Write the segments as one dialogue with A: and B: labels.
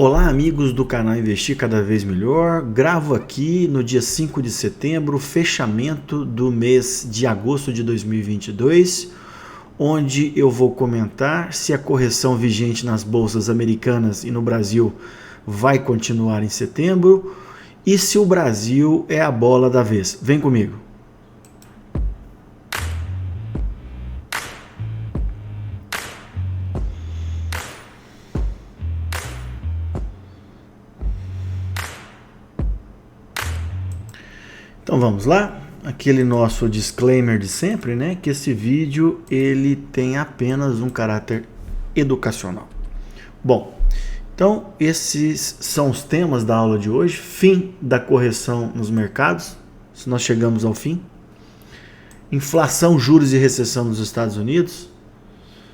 A: Olá amigos do canal Investir Cada Vez Melhor, gravo aqui no dia 5 de setembro, fechamento do mês de agosto de 2022, onde eu vou comentar se a correção vigente nas bolsas americanas e no Brasil vai continuar em setembro e se o Brasil é a bola da vez. Vem comigo! Então vamos lá, aquele nosso disclaimer de sempre, né? Que esse vídeo ele tem apenas um caráter educacional. Bom, então esses são os temas da aula de hoje. Fim da correção nos mercados, se nós chegamos ao fim. Inflação, juros e recessão nos Estados Unidos.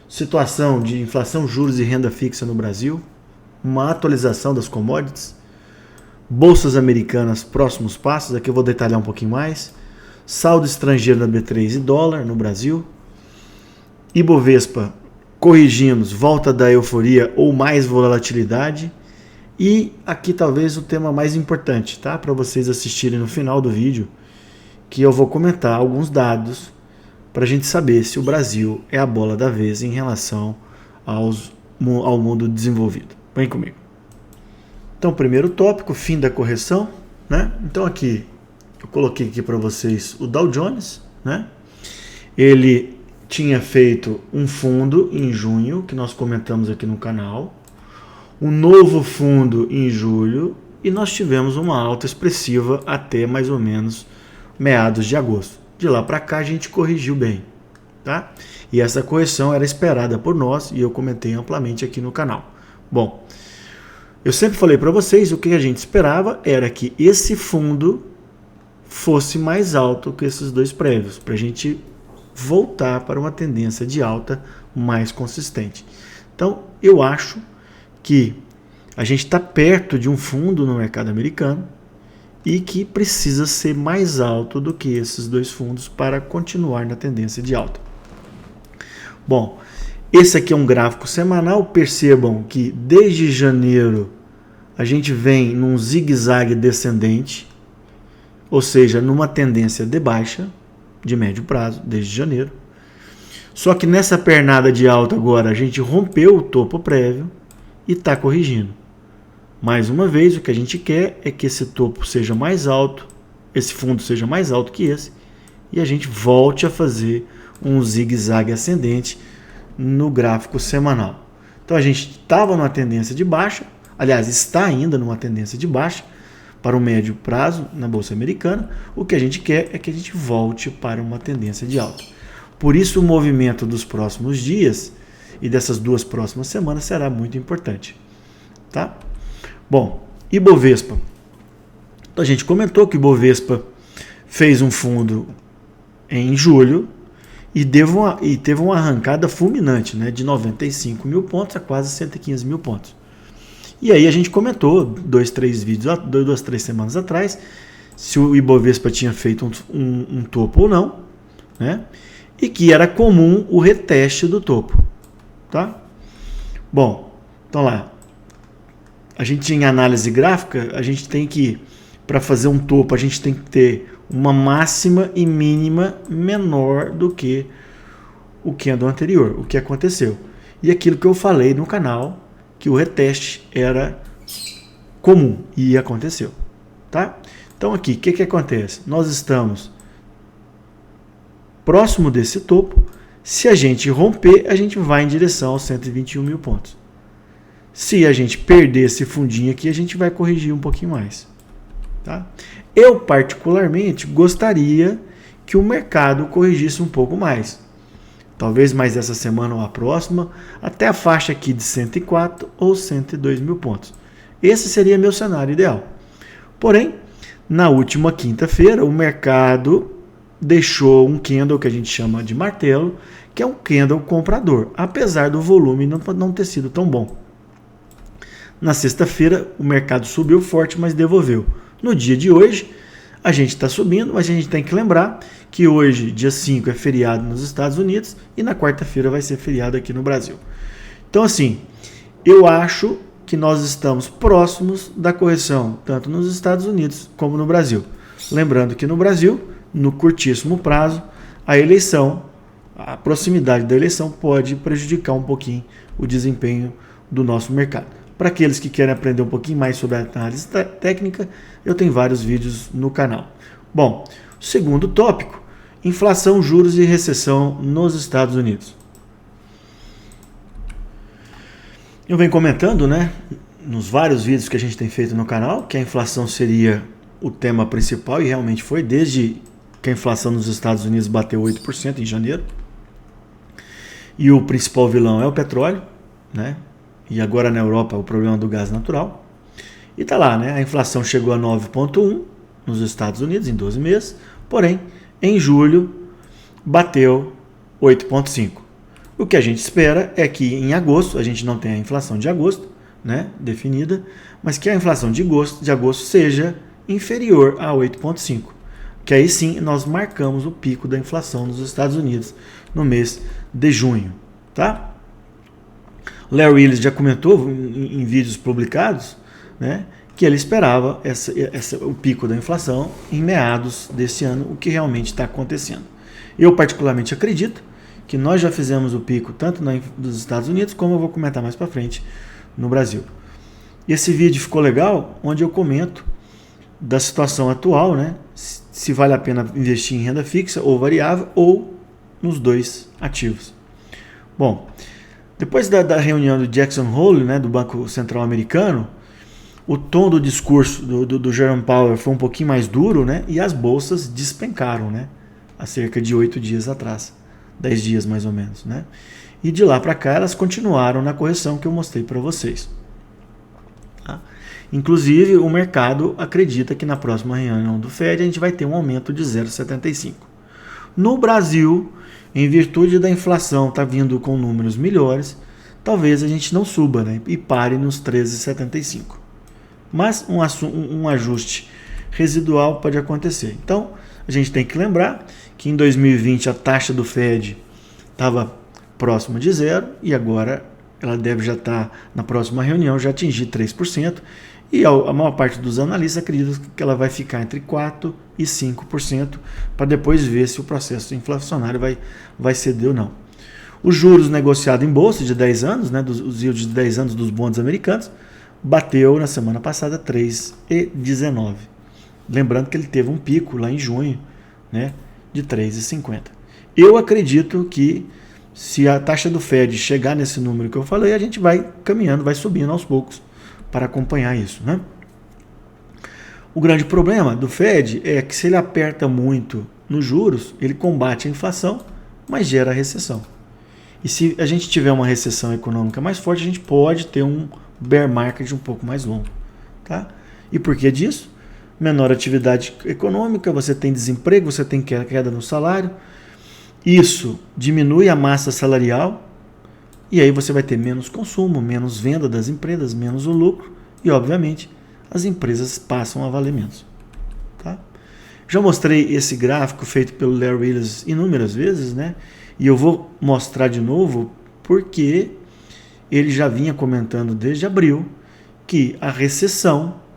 A: Situação de inflação, juros e renda fixa no Brasil. Uma atualização das commodities. Bolsas americanas, próximos passos, aqui eu vou detalhar um pouquinho mais. Saldo estrangeiro da B3 e dólar no Brasil. Ibovespa, corrigimos, volta da euforia ou mais volatilidade. E aqui talvez o tema mais importante, tá? Para vocês assistirem no final do vídeo, que eu vou comentar alguns dados para a gente saber se o Brasil é a bola da vez em relação ao mundo desenvolvido. Vem comigo. Então, primeiro tópico, fim da correção, né? Então aqui, eu coloquei aqui para vocês o Dow Jones, né? Ele tinha feito um fundo em junho, que nós comentamos aqui no canal, um novo fundo em julho, e nós tivemos uma alta expressiva até mais ou menos meados de agosto. De lá para cá a gente corrigiu bem, tá? E essa correção era esperada por nós, e eu comentei amplamente aqui no canal. Bom, eu sempre falei para vocês, o que a gente esperava era que esse fundo fosse mais alto que esses dois prévios, para a gente voltar para uma tendência de alta mais consistente. Então, eu acho que a gente está perto de um fundo no mercado americano e que precisa ser mais alto do que esses dois fundos para continuar na tendência de alta. Bom, esse aqui é um gráfico semanal. Percebam que desde janeiro a gente vem num zigue-zague descendente, ou seja, numa tendência de baixa, de médio prazo, desde janeiro. Só que nessa pernada de alta agora a gente rompeu o topo prévio e está corrigindo. Mais uma vez, o que a gente quer é que esse topo seja mais alto, esse fundo seja mais alto que esse, e a gente volte a fazer um zigue-zague ascendente no gráfico semanal. Então a gente estava numa tendência de baixa, aliás, está ainda numa tendência de baixa para o médio prazo na Bolsa Americana. O que a gente quer é que a gente volte para uma tendência de alta. Por isso o movimento dos próximos dias e dessas duas próximas semanas será muito importante. Tá? Bom, Ibovespa. Então, a gente comentou que o Ibovespa fez um fundo em julho e teve uma arrancada fulminante, né, de 95 mil pontos a quase 115 mil pontos. E aí a gente comentou 2, 3 semanas atrás se o Ibovespa tinha feito um topo ou não, né? E que era comum o reteste do topo, tá? Bom, então lá, a gente em análise gráfica, a gente tem que, para fazer um topo, a gente tem que ter uma máxima e mínima menor do que o candle anterior, o que aconteceu. E aquilo que eu falei no canal, que o reteste era comum e aconteceu, tá? Então aqui, o que acontece? Nós estamos próximo desse topo. Se a gente romper, a gente vai em direção aos 121 mil pontos. Se a gente perder esse fundinho aqui, a gente vai corrigir um pouquinho mais, tá? Eu particularmente gostaria que o mercado corrigisse um pouco mais. Talvez mais essa semana ou a próxima, até a faixa aqui de 104 ou 102 mil pontos. Esse seria meu cenário ideal. Porém, na última quinta-feira, o mercado deixou um candle que a gente chama de martelo, que é um candle comprador, apesar do volume não ter sido tão bom. Na sexta-feira, o mercado subiu forte, mas devolveu. No dia de hoje, a gente está subindo, mas a gente tem que lembrar que hoje, dia 5, é feriado nos Estados Unidos e na quarta-feira vai ser feriado aqui no Brasil. Então, assim, eu acho que nós estamos próximos da correção, tanto nos Estados Unidos como no Brasil. Lembrando que no Brasil, no curtíssimo prazo, a proximidade da eleição pode prejudicar um pouquinho o desempenho do nosso mercado. Para aqueles que querem aprender um pouquinho mais sobre a análise técnica, eu tenho vários vídeos no canal. Bom, segundo tópico, inflação, juros e recessão nos Estados Unidos. Eu venho comentando, né, nos vários vídeos que a gente tem feito no canal, que a inflação seria o tema principal, e realmente foi, desde que a inflação nos Estados Unidos bateu 8% em janeiro. E o principal vilão é o petróleo, né? E agora na Europa o problema do gás natural. E tá lá, né? A inflação chegou a 9,1 nos Estados Unidos em 12 meses, porém, em julho bateu 8,5. O que a gente espera é que em agosto, a gente não tem a inflação de agosto, né, definida, mas que a inflação de agosto seja inferior a 8,5. Que aí sim nós marcamos o pico da inflação nos Estados Unidos no mês de junho, tá? Larry Willis já comentou em vídeos publicados, né, que ele esperava o pico da inflação em meados desse ano, o que realmente está acontecendo. Eu particularmente acredito que nós já fizemos o pico tanto nos Estados Unidos, como eu vou comentar mais para frente, no Brasil. E esse vídeo ficou legal, onde eu comento da situação atual, né, se vale a pena investir em renda fixa ou variável ou nos dois ativos. Bom, depois da reunião do Jackson Hole, né, do Banco Central Americano, o tom do discurso do Jerome Powell foi um pouquinho mais duro, né, e as bolsas despencaram, né, há cerca de 8 dias atrás, 10 dias mais ou menos, né? E de lá para cá elas continuaram na correção que eu mostrei para vocês. Tá? Inclusive o mercado acredita que na próxima reunião do Fed a gente vai ter um aumento de 0,75. No Brasil, em virtude da inflação estar vindo com números melhores, talvez a gente não suba, né, e pare nos 13,75. Mas um ajuste residual pode acontecer. Então, a gente tem que lembrar que em 2020 a taxa do Fed estava próxima de zero e agora ela deve já estar na próxima reunião, já atingir 3%, e a maior parte dos analistas acredita que ela vai ficar entre 4% e 5%, para depois ver se o processo inflacionário vai ceder ou não. Os juros negociados em bolsa de 10 anos, né, os yields de 10 anos dos bonds americanos, bateu na semana passada 3,19. Lembrando que ele teve um pico lá em junho, né, de 3,50. Eu acredito que se a taxa do Fed chegar nesse número que eu falei, a gente vai caminhando, vai subindo aos poucos para acompanhar isso, né? O grande problema do Fed é que se ele aperta muito nos juros, ele combate a inflação, mas gera recessão. E se a gente tiver uma recessão econômica mais forte, a gente pode ter um bear market um pouco mais longo, tá? E por que disso? Menor atividade econômica, você tem desemprego, você tem queda no salário. Isso diminui a massa salarial e aí você vai ter menos consumo, menos venda das empresas, menos o lucro e, obviamente, as empresas passam a valer menos. Tá? Já mostrei esse gráfico feito pelo Larry Willis inúmeras vezes, né? E eu vou mostrar de novo porque ele já vinha comentando desde abril que a recessão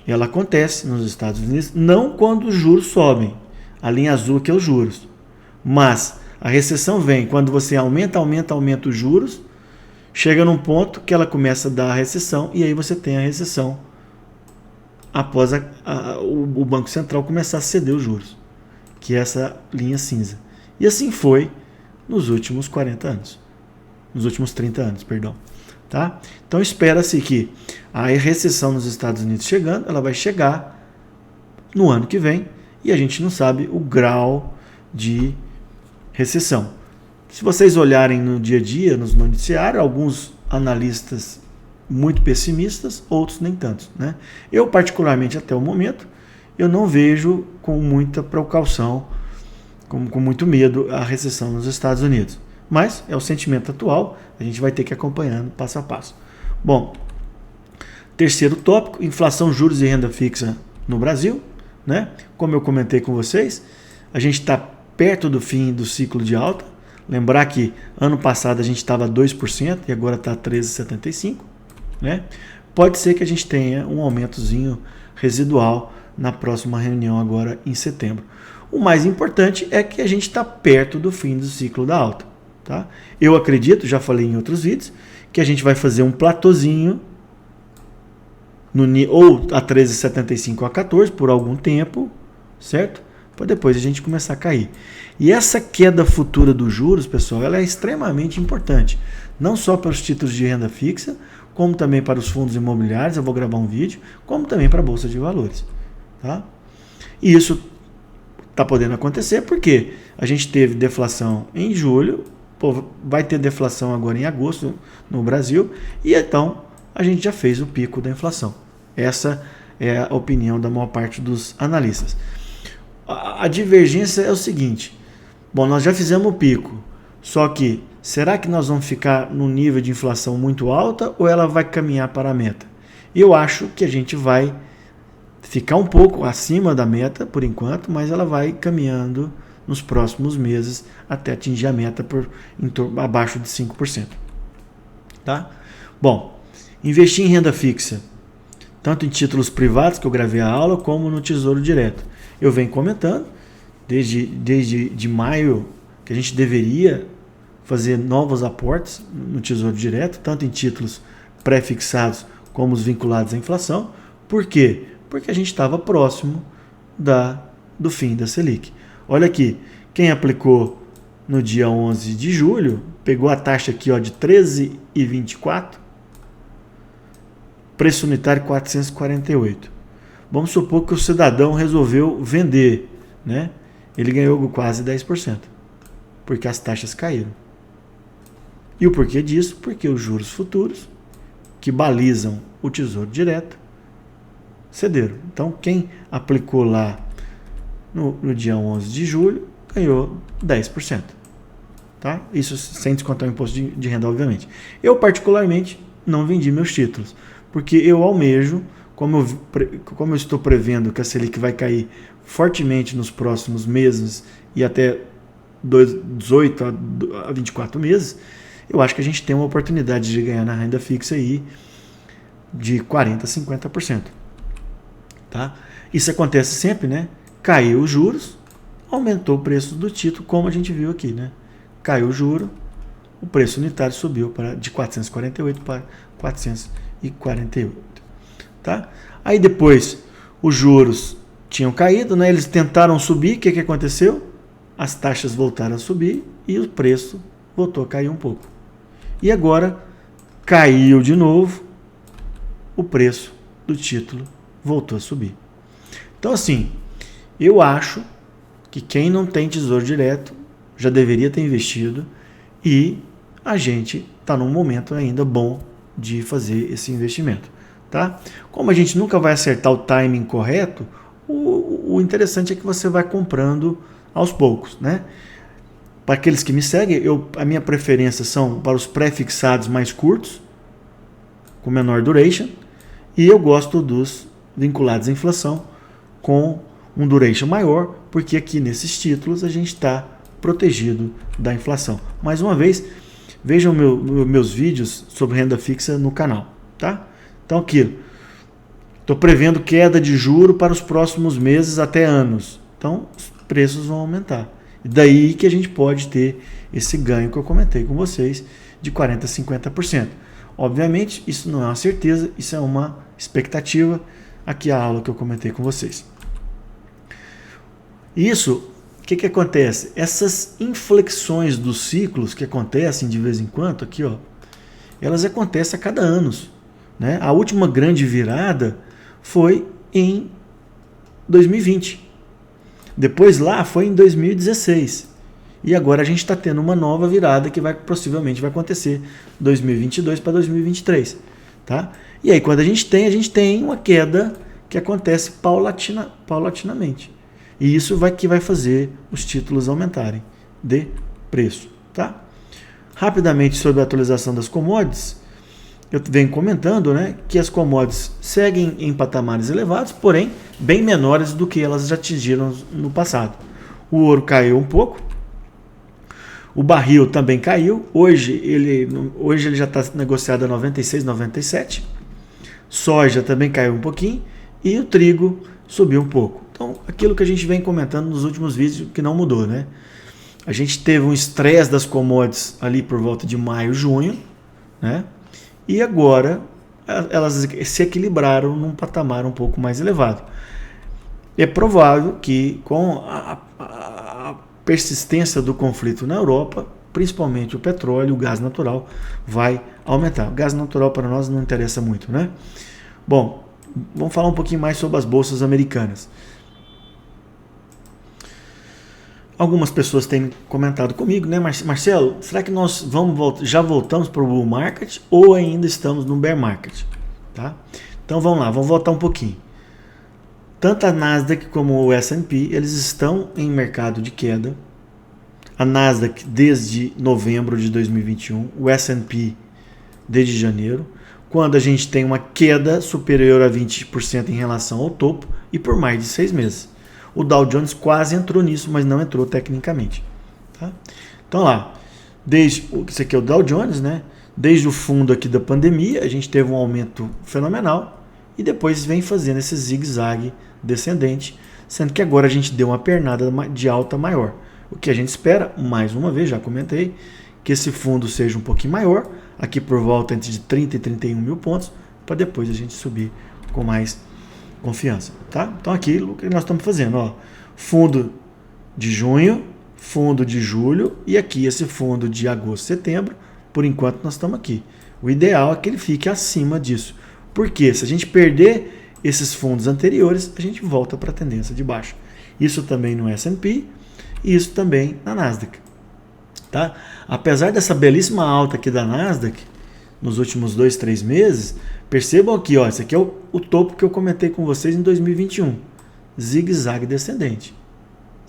A: ela acontece nos Estados Unidos não quando os juros sobem, a linha azul que é os juros, mas a recessão vem quando você aumenta os juros, chega num ponto que ela começa a dar a recessão e aí você tem a recessão após o Banco Central começar a ceder os juros, que é essa linha cinza. E assim foi nos últimos 40 anos, nos últimos 30 anos, perdão. Tá? Então espera-se que a recessão nos Estados Unidos chegando, ela vai chegar no ano que vem e a gente não sabe o grau de recessão. Se vocês olharem no dia a dia, nos noticiários, alguns analistas muito pessimistas, outros nem tanto, né? Eu particularmente até o momento, eu não vejo com muita precaução, com muito medo a recessão nos Estados Unidos. Mas é o sentimento atual, a gente vai ter que ir acompanhando passo a passo. Bom, terceiro tópico, inflação, juros e renda fixa no Brasil, né? Como eu comentei com vocês, a gente está perto do fim do ciclo de alta. Lembrar que ano passado a gente estava 2% e agora está 13,75%. né? Pode ser que a gente tenha um aumentozinho residual na próxima reunião agora em setembro. O mais importante é que a gente está perto do fim do ciclo da alta. Tá? Eu acredito, já falei em outros vídeos, que a gente vai fazer um platôzinho ou a 13,75 a 14 por algum tempo, certo? Para depois a gente começar a cair. E essa queda futura dos juros, pessoal, ela é extremamente importante. Não só para os títulos de renda fixa, como também para os fundos imobiliários, eu vou gravar um vídeo, como também para a Bolsa de Valores. Tá? E isso está podendo acontecer porque a gente teve deflação em julho, vai ter deflação agora em agosto no Brasil, e então a gente já fez o pico da inflação. Essa é a opinião da maior parte dos analistas. A divergência é o seguinte: bom, nós já fizemos o pico, só que será que nós vamos ficar no nível de inflação muito alta ou ela vai caminhar para a meta? Eu acho que a gente vai ficar um pouco acima da meta por enquanto, mas ela vai caminhando nos próximos meses até atingir a meta abaixo de 5%. Tá? Bom, investir em renda fixa, tanto em títulos privados, que eu gravei a aula, como no Tesouro Direto. Eu venho comentando desde maio que a gente deveria fazer novos aportes no Tesouro Direto, tanto em títulos pré-fixados como os vinculados à inflação. Por quê? Porque a gente estava próximo do fim da Selic. Olha aqui, quem aplicou no dia 11 de julho, pegou a taxa aqui ó, de 13,24, preço unitário 448. Vamos supor que o cidadão resolveu vender, né? Ele ganhou quase 10%, porque as taxas caíram. E o porquê disso? Porque os juros futuros, que balizam o Tesouro Direto, cederam. Então, quem aplicou lá no dia 11 de julho, ganhou 10%. Tá? Isso sem descontar o imposto de renda, obviamente. Eu, particularmente, não vendi meus títulos, porque eu almejo, como eu estou prevendo que a Selic vai cair fortemente nos próximos meses e até 18 a 24 meses, eu acho que a gente tem uma oportunidade de ganhar na renda fixa aí de 40% a 50%. Tá? Isso acontece sempre, né? Caiu os juros, aumentou o preço do título, como a gente viu aqui, né? Caiu o juro, o preço unitário subiu de 448 para 448. Tá? Aí depois os juros tinham caído, né? Eles tentaram subir, o que aconteceu? As taxas voltaram a subir e o preço voltou a cair um pouco. E agora caiu de novo, o preço do título voltou a subir. Então assim, eu acho que quem não tem Tesouro Direto já deveria ter investido e a gente está num momento ainda bom de fazer esse investimento. Tá? Como a gente nunca vai acertar o timing correto, o interessante é que você vai comprando aos poucos. Né? Para aqueles que me seguem, a minha preferência são para os pré-fixados mais curtos, com menor duration, e eu gosto dos vinculados à inflação com um duration maior, porque aqui nesses títulos a gente está protegido da inflação. Mais uma vez, vejam meus vídeos sobre renda fixa no canal. Tá? Então aqui, estou prevendo queda de juro para os próximos meses até anos. Então os preços vão aumentar. E daí que a gente pode ter esse ganho que eu comentei com vocês de 40% a 50%. Obviamente isso não é uma certeza, isso é uma expectativa. Aqui a aula que eu comentei com vocês. Isso, o que acontece? Essas inflexões dos ciclos que acontecem de vez em quando, aqui ó, elas acontecem a cada ano. Né? A última grande virada foi em 2020. Depois lá foi em 2016. E agora a gente está tendo uma nova virada que possivelmente vai acontecer 2022 para 2023. Tá? E aí quando a gente tem uma queda que acontece paulatinamente. E isso vai fazer os títulos aumentarem de preço. Tá? Rapidamente sobre a atualização das commodities, eu venho comentando, né, que as commodities seguem em patamares elevados, porém bem menores do que elas já atingiram no passado. O ouro caiu um pouco, O barril também caiu. Hoje ele já está negociado a 96, 97. Soja também caiu um pouquinho. E o trigo subiu um pouco. Então, aquilo que a gente vem comentando nos últimos vídeos, que não mudou, né? A gente teve um estresse das commodities ali por volta de maio, junho, né? E agora elas se equilibraram num patamar um pouco mais elevado. É provável que com a persistência do conflito na Europa, principalmente o petróleo, o gás natural, vai aumentar. O gás natural para nós não interessa muito, né? Bom, vamos falar um pouquinho mais sobre as bolsas americanas. Algumas pessoas têm comentado comigo, né, Marcelo, será que nós já voltamos para o bull market ou ainda estamos no bear market? Tá? Então vamos lá, vamos voltar um pouquinho. Tanto a Nasdaq como o S&P, eles estão em mercado de queda. A Nasdaq desde novembro de 2021, o S&P desde janeiro, quando a gente tem uma queda superior a 20% em relação ao topo e por mais de 6 meses. O Dow Jones quase entrou nisso, mas não entrou tecnicamente. Tá? Então lá, isso aqui é o Dow Jones, né? Desde o fundo aqui da pandemia, a gente teve um aumento fenomenal e depois vem fazendo esse zigue-zague descendente, sendo que agora a gente deu uma pernada de alta maior. O que a gente espera, mais uma vez, já comentei, que esse fundo seja um pouquinho maior, aqui por volta entre 30 e 31 mil pontos, para depois a gente subir com mais confiança, tá? Então aqui o que nós estamos fazendo, ó, fundo de junho, fundo de julho e aqui esse fundo de agosto, setembro, por enquanto nós estamos aqui. O ideal é que ele fique acima disso, porque se a gente perder esses fundos anteriores, a gente volta para a tendência de baixa. Isso também no S&P e isso também na Nasdaq, tá? Apesar dessa belíssima alta aqui da Nasdaq nos últimos 2, 3 meses, percebam aqui, ó, esse aqui é o topo que eu comentei com vocês em 2021. Zigue-zague descendente.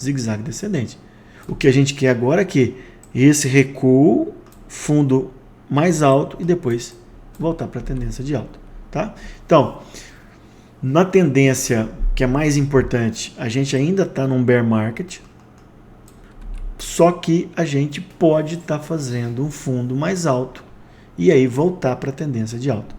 A: Zigue-zague descendente. O que a gente quer agora é que esse recuo, fundo mais alto e depois voltar para a tendência de alta. Tá? Então, na tendência que é mais importante, a gente ainda está num bear market, só que a gente pode estar fazendo um fundo mais alto e aí voltar para a tendência de alta.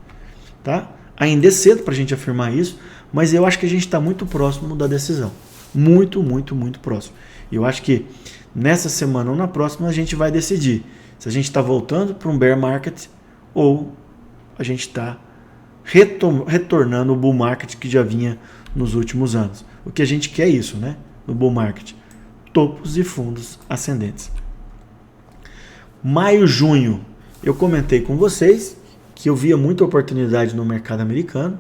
A: Tá? Ainda é cedo para a gente afirmar isso, mas eu acho que a gente está muito próximo da decisão. Muito, muito, muito próximo. Eu acho que nessa semana ou na próxima a gente vai decidir se a gente está voltando para um bear market ou a gente está retornando o bull market que já vinha nos últimos anos. O que a gente quer é isso, né? No bull market. Topos e fundos ascendentes. Maio, junho, eu comentei com vocês que eu via muita oportunidade no mercado americano,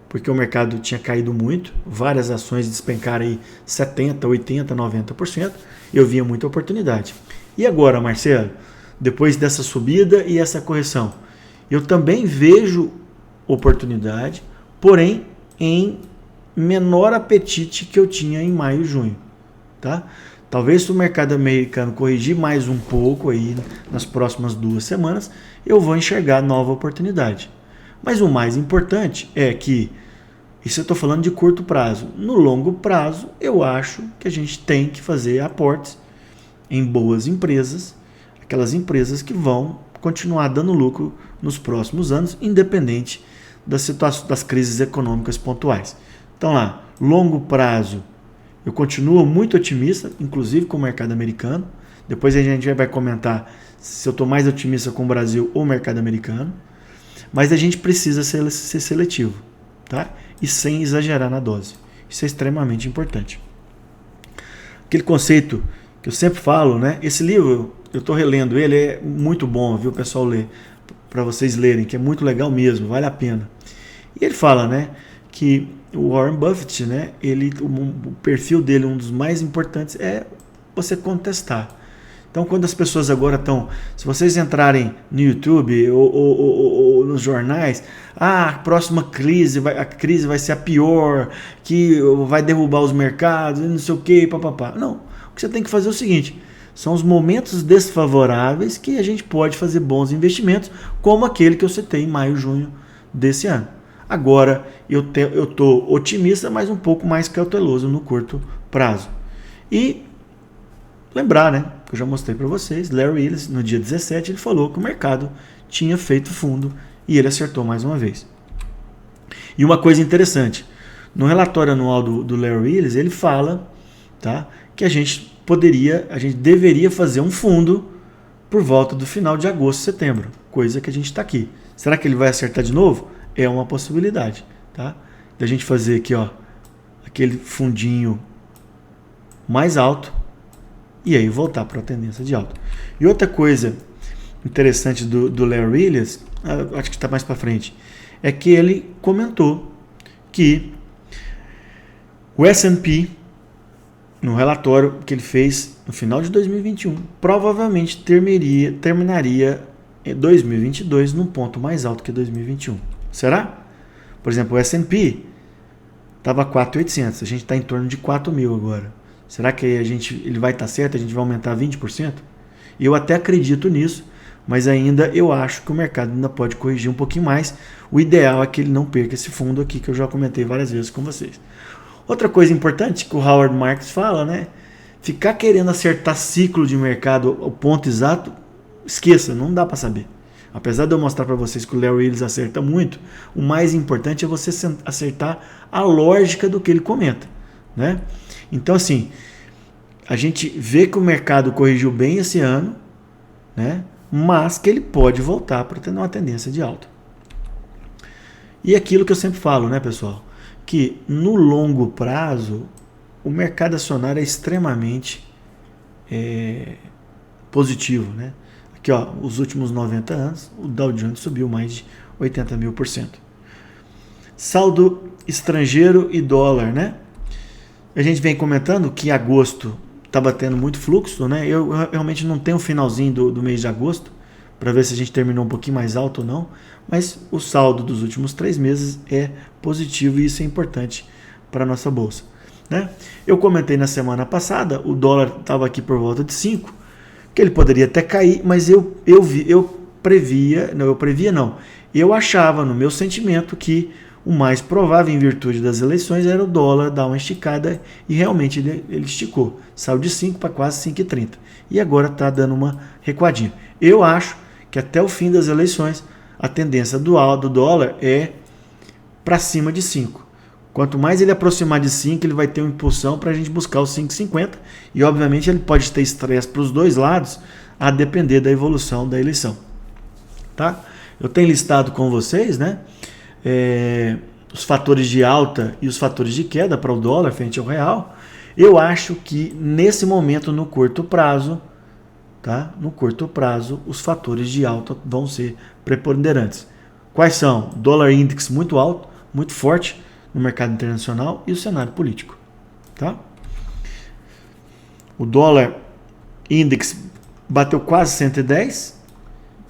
A: porque o mercado tinha caído muito, várias ações despencaram aí 70%, 80%, 90%, eu via muita oportunidade. E agora, Marcelo, depois dessa subida e essa correção, eu também vejo oportunidade, porém em menor apetite que eu tinha em maio e junho. Tá? Talvez se o mercado americano corrigir mais um pouco aí nas próximas 2 semanas, eu vou enxergar nova oportunidade. Mas o mais importante é que, isso eu estou falando de curto prazo, no longo prazo eu acho que a gente tem que fazer aportes em boas empresas, aquelas empresas que vão continuar dando lucro nos próximos anos, independente das crises econômicas pontuais. Então lá, longo prazo, eu continuo muito otimista, inclusive com o mercado americano. Depois a gente vai comentar se eu estou mais otimista com o Brasil ou o mercado americano. Mas a gente precisa ser seletivo, tá? E sem exagerar na dose. Isso é extremamente importante. Aquele conceito que eu sempre falo, né? Esse livro, eu estou relendo ele, é muito bom, viu, pessoal, ler, para vocês lerem, que é muito legal mesmo, vale a pena. E ele fala, né, que o Warren Buffett, né, o perfil dele, um dos mais importantes é você contestar. Então, quando as pessoas agora estão, se vocês entrarem no YouTube ou nos jornais, a próxima crise, a crise vai ser a pior, que vai derrubar os mercados, não sei o que, papapá. Não, o que você tem que fazer é o seguinte, são os momentos desfavoráveis que a gente pode fazer bons investimentos, como aquele que eu citei em maio, junho desse ano. Agora, eu estou otimista, mas um pouco mais cauteloso no curto prazo. E lembrar, né, que eu já mostrei para vocês, Larry Ellison, no dia 17, ele falou que o mercado tinha feito fundo e ele acertou mais uma vez. E uma coisa interessante, no relatório anual do Larry Ellison, ele fala, tá, que a gente deveria fazer um fundo por volta do final de agosto, setembro, coisa que a gente está aqui. Será que ele vai acertar de novo? É uma possibilidade, tá? Da gente fazer aqui, ó, aquele fundinho mais alto e aí voltar para a tendência de alta. E outra coisa interessante do Larry Ellison, acho que está mais para frente, é que ele comentou que o S&P, no relatório que ele fez no final de 2021, provavelmente terminaria em 2022 num ponto mais alto que 2021. Será? Por exemplo, o S&P estava 4.800, a gente está em torno de 4.000 agora. Será que ele vai estar certo? A gente vai aumentar 20%? Eu até acredito nisso, mas ainda eu acho que o mercado ainda pode corrigir um pouquinho mais. O ideal é que ele não perca esse fundo aqui, que eu já comentei várias vezes com vocês. Outra coisa importante que o Howard Marks fala, né? Ficar querendo acertar ciclo de mercado, o ponto exato, esqueça, não dá para saber. Apesar de eu mostrar para vocês que o Larry Ellison acerta muito, o mais importante é você acertar a lógica do que ele comenta, né? Então, assim, a gente vê que o mercado corrigiu bem esse ano, né? Mas que ele pode voltar para ter uma tendência de alta. E aquilo que eu sempre falo, né, pessoal? Que no longo prazo, o mercado acionário é extremamente positivo, né? Aqui, ó, os últimos 90 anos, o Dow Jones subiu mais de 80.000%. Saldo estrangeiro e dólar, né? A gente vem comentando que agosto estava tendo muito fluxo, né? Eu realmente não tenho o finalzinho do mês de agosto para ver se a gente terminou um pouquinho mais alto ou não, mas o saldo dos últimos 3 meses é positivo e isso é importante para a nossa bolsa, né? Eu comentei na semana passada, o dólar estava aqui por volta de 5, que ele poderia até cair, mas eu achava no meu sentimento que o mais provável, em virtude das eleições, era o dólar dar uma esticada e realmente ele esticou. Saiu de 5 para quase 5,30 e agora está dando uma recuadinha. Eu acho que até o fim das eleições a tendência do dólar é para cima de 5. Quanto mais ele aproximar de 5, ele vai ter uma impulsão para a gente buscar os 5,50 e obviamente ele pode ter estresse para os dois lados a depender da evolução da eleição. Tá? Eu tenho listado com vocês, né? Os fatores de alta e os fatores de queda para o dólar frente ao real. Eu acho que nesse momento, no curto prazo, tá? No curto prazo, os fatores de alta vão ser preponderantes. Quais são? Dólar index muito alto, muito forte no mercado internacional e o cenário político, tá? O dólar index bateu quase 110.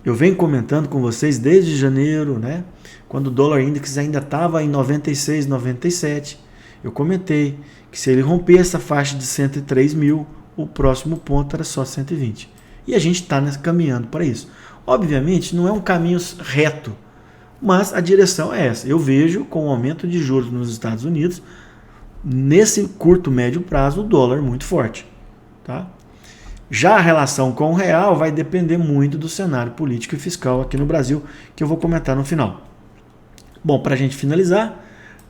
A: Eu venho comentando com vocês desde janeiro, né? Quando o dólar index ainda estava em 96, 97, eu comentei que se ele romper essa faixa de 103 mil, o próximo ponto era só 120. E a gente está caminhando para isso. Obviamente, não é um caminho reto, mas a direção é essa. Eu vejo com o aumento de juros nos Estados Unidos, nesse curto, médio prazo, o dólar muito forte. Tá? Já a relação com o real vai depender muito do cenário político e fiscal aqui no Brasil, que eu vou comentar no final. Bom, para a gente finalizar,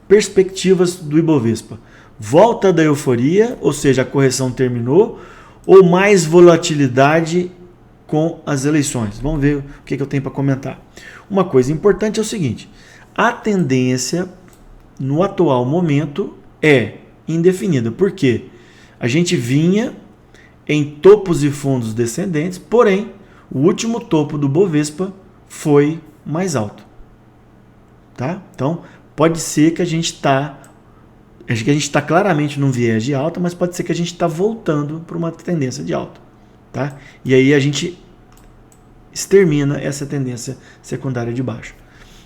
A: perspectivas do Ibovespa. Volta da euforia, ou seja, a correção terminou, ou mais volatilidade com as eleições? Vamos ver o que eu tenho para comentar. Uma coisa importante é o seguinte, a tendência no atual momento é indefinida. Por quê? A gente vinha em topos e fundos descendentes, porém, o último topo do Bovespa foi mais alto. Tá? Então, pode ser que a gente está claramente num viés de alta, mas pode ser que a gente está voltando para uma tendência de alta. Tá? E aí a gente extermina essa tendência secundária de baixo.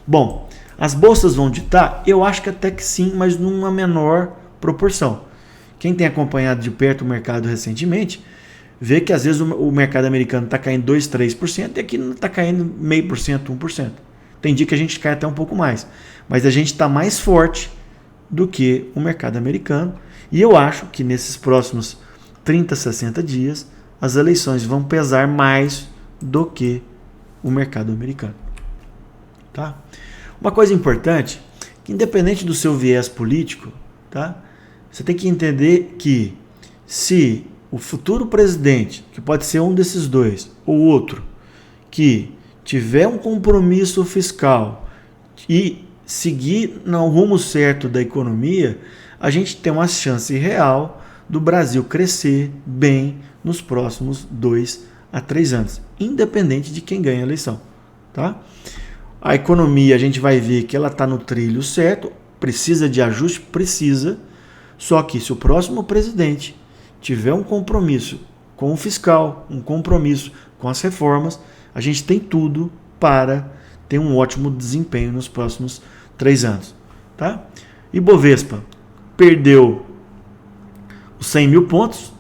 A: Bom, as bolsas vão ditar? Eu acho que até que sim, mas numa menor proporção. Quem tem acompanhado de perto o mercado recentemente, vê que às vezes o mercado americano está caindo 2%, 3% e aqui está caindo 0,5%, 1%. Tem dia que a gente cai até um pouco mais. Mas a gente está mais forte do que o mercado americano. E eu acho que nesses próximos 30, 60 dias, as eleições vão pesar mais do que o mercado americano. Tá? Uma coisa importante, que independente do seu viés político, tá? Você tem que entender que se o futuro presidente, que pode ser um desses dois, ou outro, que tiver um compromisso fiscal e seguir no rumo certo da economia, a gente tem uma chance real do Brasil crescer bem nos próximos 2 a 3 anos, independente de quem ganha a eleição. Tá? A economia, a gente vai ver que ela está no trilho certo, precisa de ajuste? Precisa, só que se o próximo presidente tiver um compromisso com o fiscal, um compromisso com as reformas, a gente tem tudo para ter um ótimo desempenho nos próximos 3 anos. Tá? Ibovespa perdeu os 100 mil pontos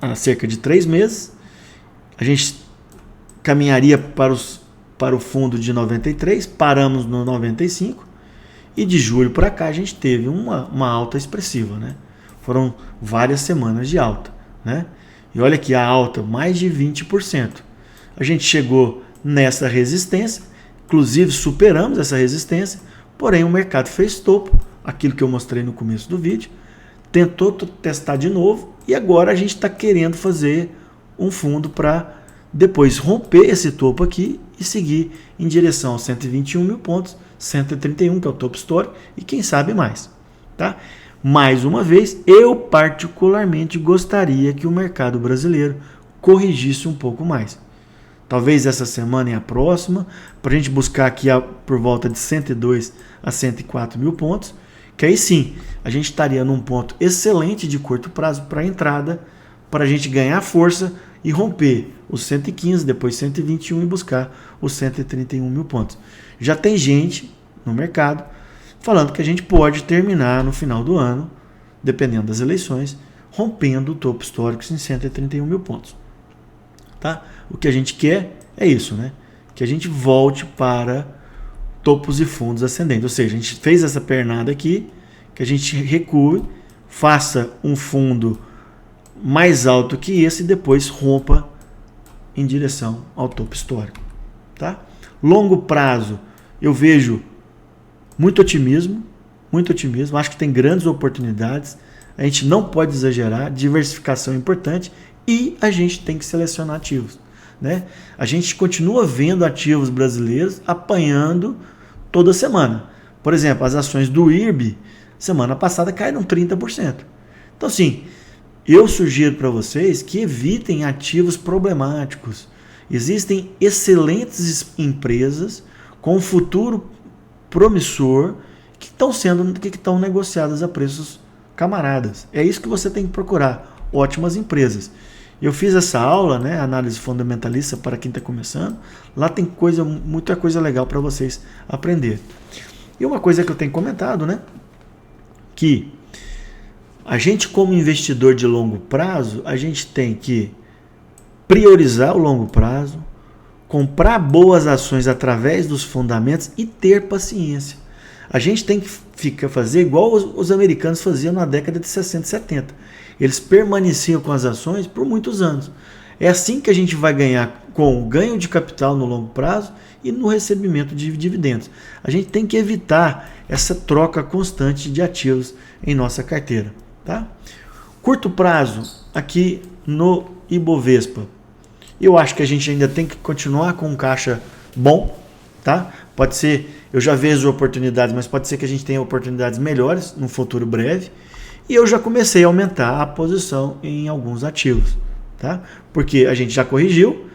A: há cerca de 3 meses. A gente caminharia para o fundo de 93, paramos no 95 e de julho para cá a gente teve uma alta expressiva, né? Foram várias semanas de alta, né? E olha aqui a alta, mais de 20%. A gente chegou nessa resistência, inclusive superamos essa resistência, porém o mercado fez topo, aquilo que eu mostrei no começo do vídeo, tentou testar de novo e agora a gente está querendo fazer um fundo para depois romper esse topo aqui e seguir em direção aos 121 mil pontos, 131 que é o topo histórico e quem sabe mais. Tá? Mais uma vez, eu particularmente gostaria que o mercado brasileiro corrigisse um pouco mais. Talvez essa semana e a próxima, para a gente buscar aqui por volta de 102 a 104 mil pontos, que aí sim, a gente estaria num ponto excelente de curto prazo para a entrada, para a gente ganhar força e romper os 115, depois 121 e buscar os 131 mil pontos. Já tem gente no mercado falando que a gente pode terminar no final do ano, dependendo das eleições, rompendo o topo histórico em 131 mil pontos. Tá? O que a gente quer é isso, né? Que a gente volte para topos e fundos ascendentes. Ou seja, a gente fez essa pernada aqui, que a gente recue, faça um fundo mais alto que esse e depois rompa em direção ao topo histórico. Tá? Longo prazo, eu vejo muito otimismo, acho que tem grandes oportunidades, a gente não pode exagerar, diversificação é importante e a gente tem que selecionar ativos. Né? A gente continua vendo ativos brasileiros apanhando toda semana. Por exemplo, as ações do IRB, semana passada caíram 30%. Então, assim, eu sugiro para vocês que evitem ativos problemáticos. Existem excelentes empresas com futuro promissor que estão negociadas a preços camaradas. É isso que você tem que procurar, ótimas empresas. Eu fiz essa aula, né, análise fundamentalista para quem está começando. Lá tem muita coisa legal para vocês aprender. E uma coisa que eu tenho comentado, né, que a gente como investidor de longo prazo, a gente tem que priorizar o longo prazo, comprar boas ações através dos fundamentos e ter paciência. A gente tem que fazer igual os americanos faziam na década de 60 e 70. Eles permaneciam com as ações por muitos anos. É assim que a gente vai ganhar com o ganho de capital no longo prazo e no recebimento de dividendos. A gente tem que evitar essa troca constante de ativos em nossa carteira. Tá? Curto prazo, aqui no Ibovespa, eu acho que a gente ainda tem que continuar com um caixa bom. Tá? Pode ser, eu já vejo oportunidades, mas pode ser que a gente tenha oportunidades melhores no futuro breve. E eu já comecei a aumentar a posição em alguns ativos, tá? Porque a gente já corrigiu,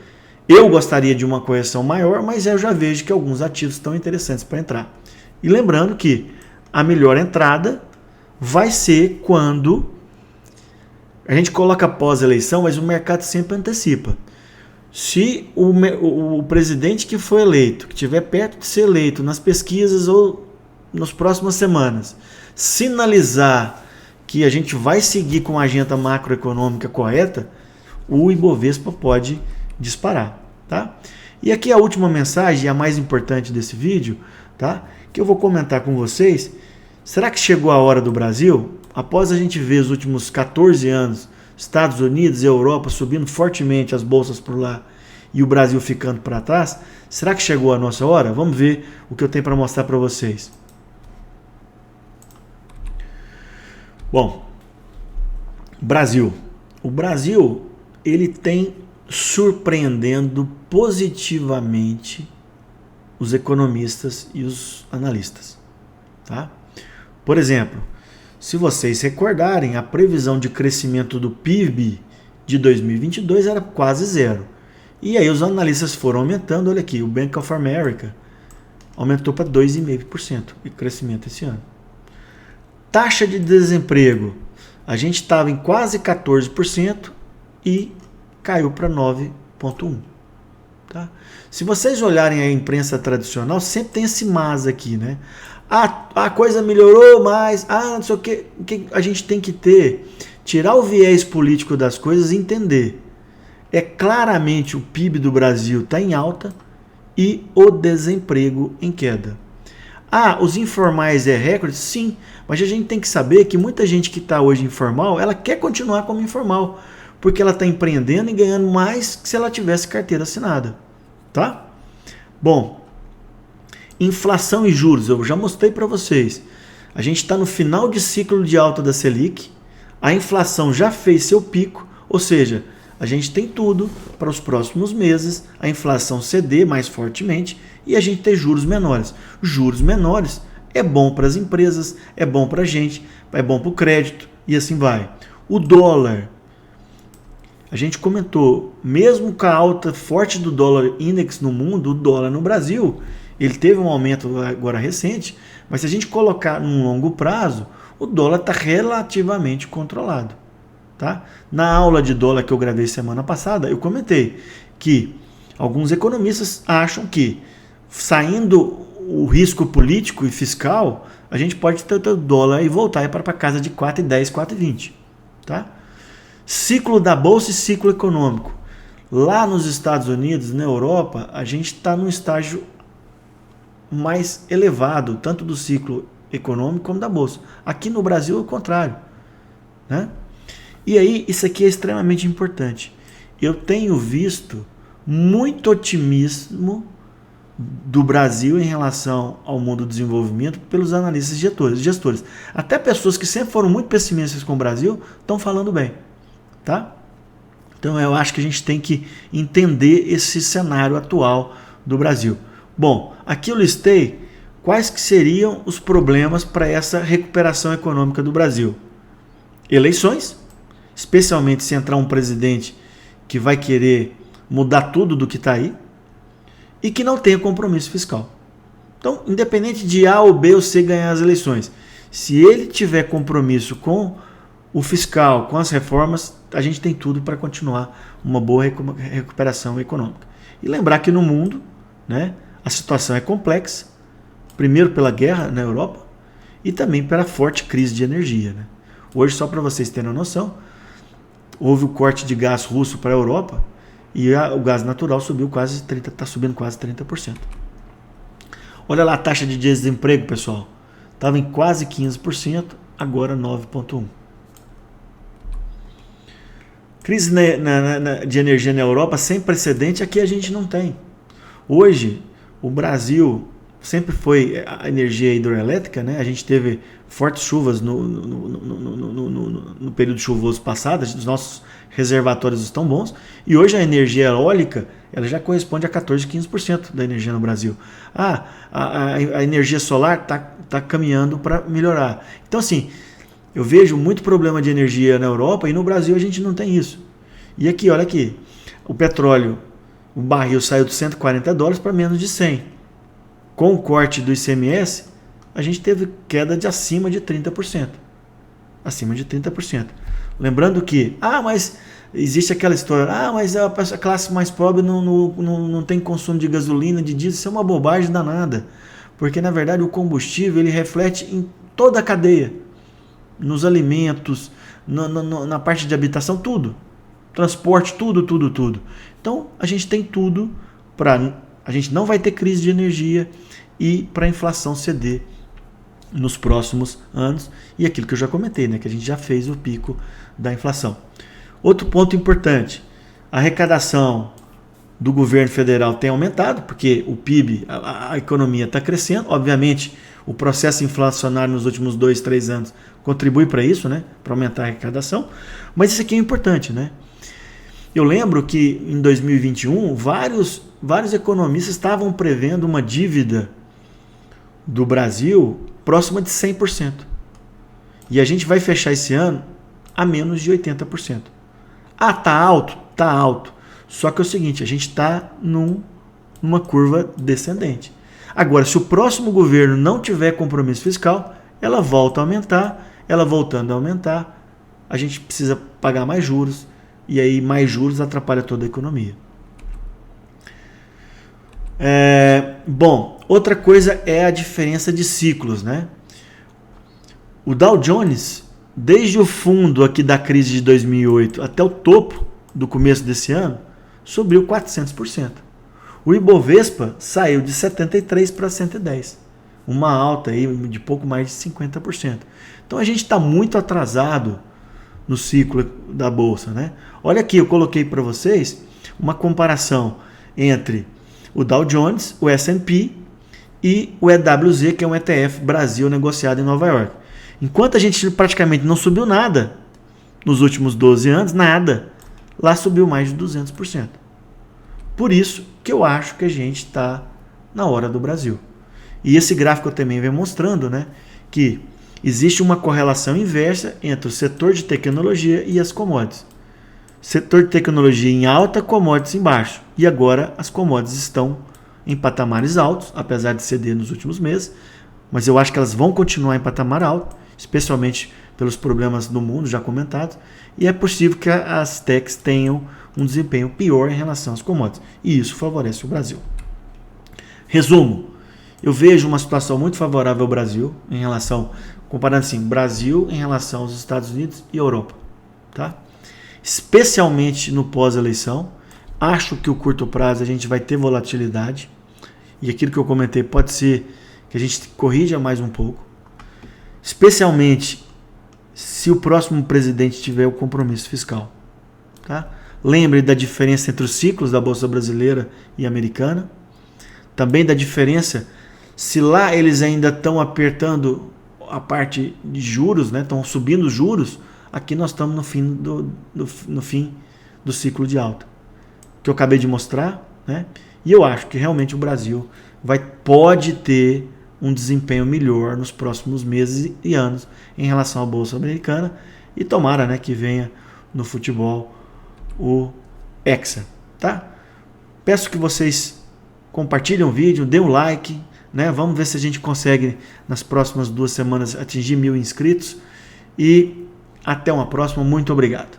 A: eu gostaria de uma correção maior, mas eu já vejo que alguns ativos estão interessantes para entrar. E lembrando que a melhor entrada vai ser quando a gente coloca pós-eleição, mas o mercado sempre antecipa. Se o presidente que foi eleito, que estiver perto de ser eleito nas pesquisas ou nas próximas semanas, sinalizar que a gente vai seguir com a agenda macroeconômica correta, o Ibovespa pode disparar. Tá? E aqui a última mensagem, a mais importante desse vídeo, tá? Que eu vou comentar com vocês. Será que chegou a hora do Brasil? Após a gente ver os últimos 14 anos Estados Unidos e Europa subindo fortemente as bolsas por lá e o Brasil ficando para trás, será que chegou a nossa hora? Vamos ver o que eu tenho para mostrar para vocês. Bom, Brasil. O Brasil, ele tem surpreendendo positivamente os economistas e os analistas. Tá? Por exemplo, se vocês recordarem, a previsão de crescimento do PIB de 2022 era quase zero. E aí os analistas foram aumentando, olha aqui, o Bank of America aumentou para 2,5% de crescimento esse ano. Taxa de desemprego, a gente estava em quase 14% e caiu para 9,1%. Tá? Se vocês olharem a imprensa tradicional, sempre tem esse mas aqui, né? A coisa melhorou, mas não sei o que a gente tem que tirar o viés político das coisas e entender. É claramente o PIB do Brasil está em alta e o desemprego em queda. Os informais é recorde? Sim, mas a gente tem que saber que muita gente que está hoje informal, ela quer continuar como informal, porque ela está empreendendo e ganhando mais que se ela tivesse carteira assinada. Tá? Bom, inflação e juros, eu já mostrei para vocês. A gente está no final de ciclo de alta da Selic, a inflação já fez seu pico, ou seja, a gente tem tudo para os próximos meses a inflação ceder mais fortemente e a gente ter juros menores. Juros menores é bom para as empresas, é bom para a gente, é bom para o crédito e assim vai. O dólar, a gente comentou, mesmo com a alta forte do dólar index no mundo, o dólar no Brasil, ele teve um aumento agora recente, mas se a gente colocar num longo prazo, o dólar está relativamente controlado. Tá? Na aula de dólar que eu gravei semana passada, eu comentei que alguns economistas acham que, saindo o risco político e fiscal, a gente pode ter o dólar e voltar para casa de 4,10, 4,20. Tá? Ciclo da bolsa e ciclo econômico. Lá nos Estados Unidos, na Europa, a gente está num estágio mais elevado, tanto do ciclo econômico como da bolsa. Aqui no Brasil é o contrário. Né? E aí, isso aqui é extremamente importante. Eu tenho visto muito otimismo do Brasil em relação ao mundo do desenvolvimento pelos analistas e gestores. Até pessoas que sempre foram muito pessimistas com o Brasil estão falando bem. Tá? Então eu acho que a gente tem que entender esse cenário atual do Brasil. Bom, aqui eu listei quais que seriam os problemas para essa recuperação econômica do Brasil. Eleições, especialmente se entrar um presidente que vai querer mudar tudo do que está aí e que não tenha compromisso fiscal. Então, independente de A ou B ou C ganhar as eleições, se ele tiver compromisso com o fiscal, com as reformas, a gente tem tudo para continuar uma boa recuperação econômica. E lembrar que no mundo, né, a situação é complexa, primeiro pela guerra na Europa e também pela forte crise de energia. Né? Hoje, só para vocês terem uma noção, houve o corte de gás russo para a Europa e o gás natural subiu quase 30%, está subindo quase 30%. Olha lá a taxa de desemprego, pessoal. Estava em quase 15%, agora 9,1%. Crise de energia na Europa sem precedente, aqui a gente não tem. Hoje, o Brasil sempre foi a energia hidroelétrica, né? A gente teve fortes chuvas no período chuvoso passado, os nossos reservatórios estão bons, e hoje a energia eólica ela já corresponde a 14%, 15% da energia no Brasil. A energia solar está caminhando para melhorar. Então, assim, eu vejo muito problema de energia na Europa e no Brasil a gente não tem isso. E aqui, olha aqui, o petróleo, o barril saiu de $140 para menos de 100. Com o corte do ICMS, a gente teve queda de acima de 30%. Acima de 30%. Lembrando que, mas existe aquela história, mas a classe mais pobre não tem consumo de gasolina, de diesel. Isso é uma bobagem danada. Porque, na verdade, o combustível ele reflete em toda a cadeia. Nos alimentos, na parte de habitação, tudo. Transporte, tudo. Então, a gente tem tudo para... A gente não vai ter crise de energia e para a inflação ceder nos próximos anos. E aquilo que eu já comentei, né, que a gente já fez o pico da inflação. Outro ponto importante, a arrecadação do governo federal tem aumentado, porque o PIB, a economia está crescendo. Obviamente, o processo inflacionário nos últimos 2, 3 anos contribui para isso, né? Para aumentar a arrecadação. Mas isso aqui é importante, né? Eu lembro que em 2021, vários economistas estavam prevendo uma dívida do Brasil próxima de 100%. E a gente vai fechar esse ano a menos de 80%. Ah, tá alto? Tá alto. Só que é o seguinte, a gente está numa curva descendente. Agora, se o próximo governo não tiver compromisso fiscal, ela volta a aumentar, ela voltando a aumentar, a gente precisa pagar mais juros, e aí mais juros atrapalha toda a economia. Bom, outra coisa é a diferença de ciclos, né? O Dow Jones, desde o fundo aqui da crise de 2008 até o topo do começo desse ano, subiu 400%. O Ibovespa saiu de 73 para 110. Uma alta aí de pouco mais de 50%. Então a gente está muito atrasado no ciclo da Bolsa, né? Olha aqui, eu coloquei para vocês uma comparação entre o Dow Jones, o S&P e o EWZ, que é um ETF Brasil negociado em Nova York. Enquanto a gente praticamente não subiu nada nos últimos 12 anos, nada, lá subiu mais de 200%. Por isso que eu acho que a gente está na hora do Brasil. E esse gráfico também vem mostrando, né, que existe uma correlação inversa entre o setor de tecnologia e as commodities. Setor de tecnologia em alta, commodities em baixo. E agora as commodities estão em patamares altos, apesar de ceder nos últimos meses, mas eu acho que elas vão continuar em patamar alto, especialmente pelos problemas no mundo já comentados, e é possível que as techs tenham um desempenho pior em relação às commodities, e isso favorece o Brasil. Resumo, eu vejo uma situação muito favorável ao Brasil, em relação, comparando assim, Brasil em relação aos Estados Unidos e Europa, tá? Especialmente no pós-eleição. Acho que o curto prazo a gente vai ter volatilidade, e aquilo que eu comentei pode ser que a gente corrija mais um pouco, especialmente se o próximo presidente tiver o compromisso fiscal, tá? Lembre da diferença entre os ciclos da Bolsa Brasileira e Americana, também da diferença se lá eles ainda estão apertando a parte de juros, né? Estão subindo os juros, aqui nós estamos no fim do ciclo de alta, que eu acabei de mostrar, né? E eu acho que realmente o Brasil pode ter um desempenho melhor nos próximos meses e anos em relação à Bolsa Americana, e tomara, né, que venha no futebol o Hexa, tá? Peço que vocês compartilhem o vídeo, dê um like, né? Vamos ver se a gente consegue nas próximas 2 semanas atingir 1000 inscritos, e até uma próxima. Muito obrigado.